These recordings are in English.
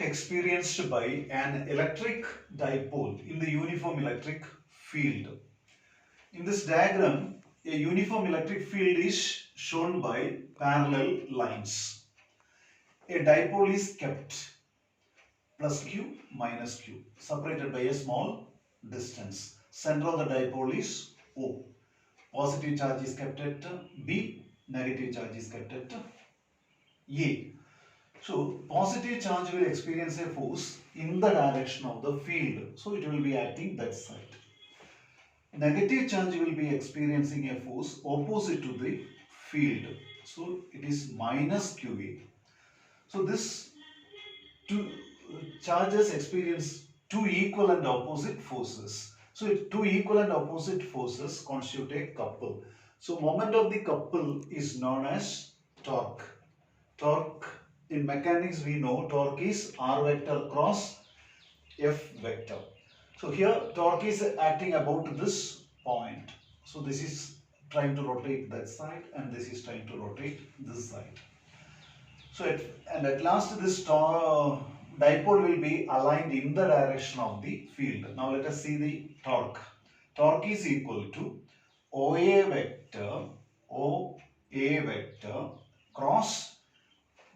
experienced by an electric dipole in the uniform electric field. In this diagram, a uniform electric field is shown by parallel lines. A dipole is kept plus Q minus Q, separated by a small distance. Center of the dipole is O. Positive charge is kept at B, negative charge is kept at A. So, positive charge will experience a force in the direction of the field. So, it will be acting that side. Negative charge will be experiencing a force opposite to the field. So, it is minus QA. So, this two charges experience two equal and opposite forces. So, two equal and opposite forces constitute a couple. So, moment of the couple is known as torque. Torque, in mechanics we know torque is R vector cross F vector. So, here torque is acting about this point. So, this is trying to rotate that side and this is trying to rotate this side. So, at last this dipole will be aligned in the direction of the field. Now, let us see the torque. Torque is equal to OA vector cross,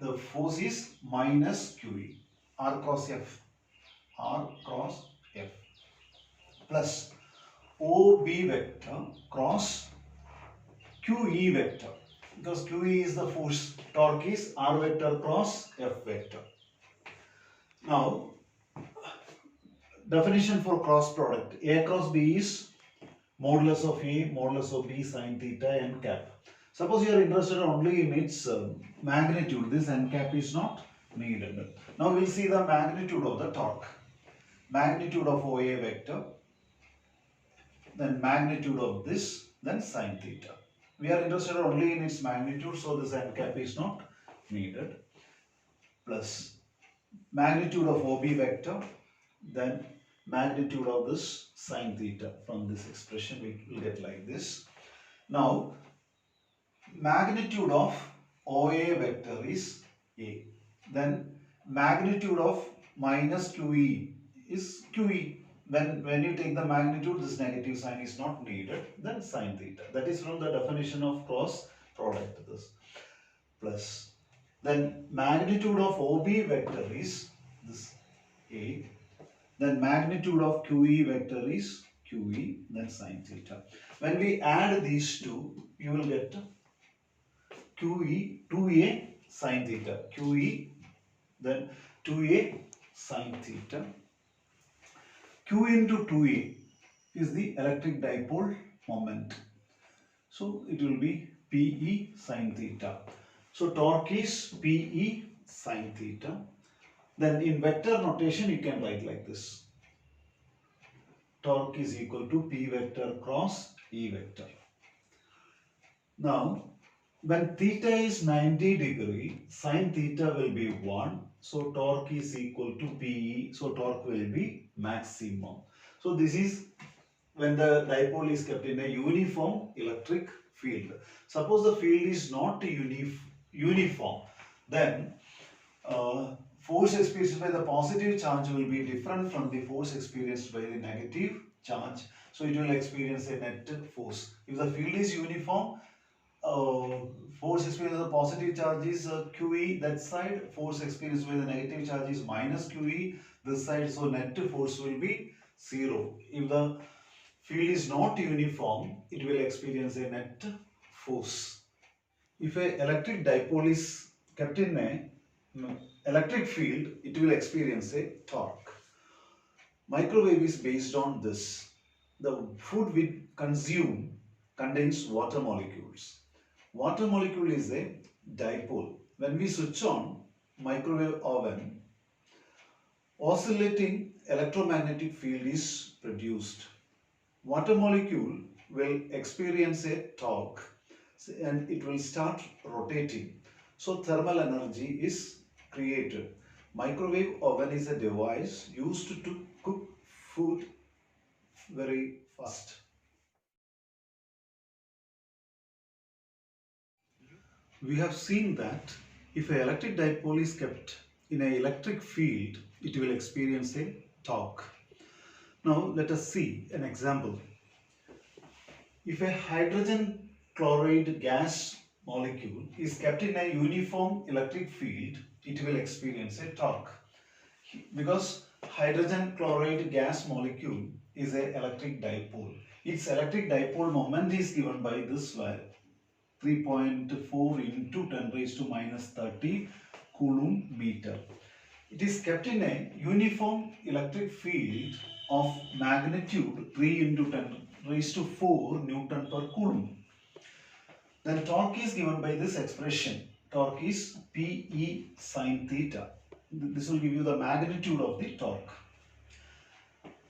the force is minus QE, R cross F plus OB vector cross QE vector, because QE is the force, torque is R vector cross F vector. Now, definition for cross product. A cross B is modulus of A, modulus of B sin theta n cap. Suppose you are interested only in its magnitude, this n cap is not needed. Now, we will see the magnitude of the torque. Magnitude of OA vector, then magnitude of this, then sin theta. We are interested only in its magnitude, so this n cap is not needed. Plus magnitude of OB vector, then magnitude of this sin theta. From this expression we will get like this. Now, magnitude of OA vector is A. Then magnitude of minus QE is QE. When you take the magnitude, this negative sign is not needed. Then sin theta. That is from the definition of cross product. This plus. Then magnitude of OB vector is this A. Then magnitude of QE vector is QE. Then sin theta. When we add these two, you will get QE 2A sin theta. QE, then 2A sin theta. Q into 2A is the electric dipole moment. So, it will be PE sin theta. So, torque is PE sin theta. Then in vector notation you can write like this. Torque is equal to P vector cross E vector. Now, when theta is 90 degree, sin theta will be 1. So, torque is equal to PE. So, torque will be maximum. So, this is when the dipole is kept in a uniform electric field. Suppose the field is not uniform, then force experienced by the positive charge will be different from the force experienced by the negative charge. So, it will experience a net force. If the field is uniform, force experienced by the positive charge is QE that side, force experienced by the negative charge is minus QE this side, so net force will be 0. If the field is not uniform, it will experience a net force. If an electric dipole is kept in a electric field, it will experience a torque. Microwave is based on this. The food we consume contains water molecules. Water molecule is a dipole. When we switch on microwave oven, oscillating electromagnetic field is produced. Water molecule will experience a torque and it will start rotating. So, thermal energy is created. Microwave oven is a device used to cook food very fast. We have seen that if an electric dipole is kept in an electric field, it will experience a torque. Now let us see an example. If a hydrogen chloride gas molecule is kept in a uniform electric field, it will experience a torque. Because hydrogen chloride gas molecule is an electric dipole. Its electric dipole moment is given by this value, 3.4 into 10 raised to minus 30 coulomb meter. It is kept in a uniform electric field of magnitude 3 into 10 raised to 4 Newton per coulomb. Then torque is given by this expression. Torque is Pe sine theta. This will give you the magnitude of the torque.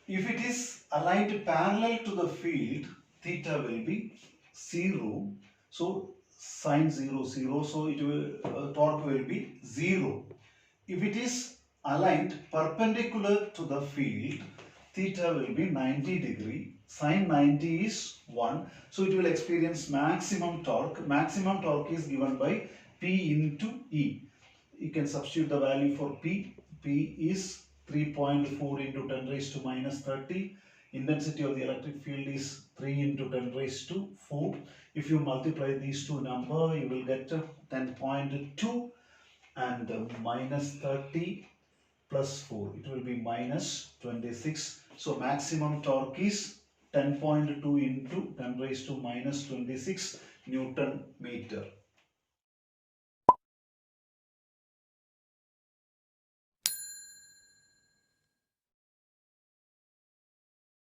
If it is aligned parallel to the field, theta will be 0. So sine 0, 0. So it will torque will be 0. If it is aligned perpendicular to the field, theta will be 90 degree. Sine 90 is 1. So it will experience maximum torque. Maximum torque is given by P into E. You can substitute the value for P. P is 3.4 into 10 raised to minus 30. Intensity of the electric field is 3 into 10 raised to 4. If you multiply these two numbers, you will get 10.2 and minus 30 plus 4. It will be minus 26. So maximum torque is 10.2 into 10 raised to minus 26 Newton meter.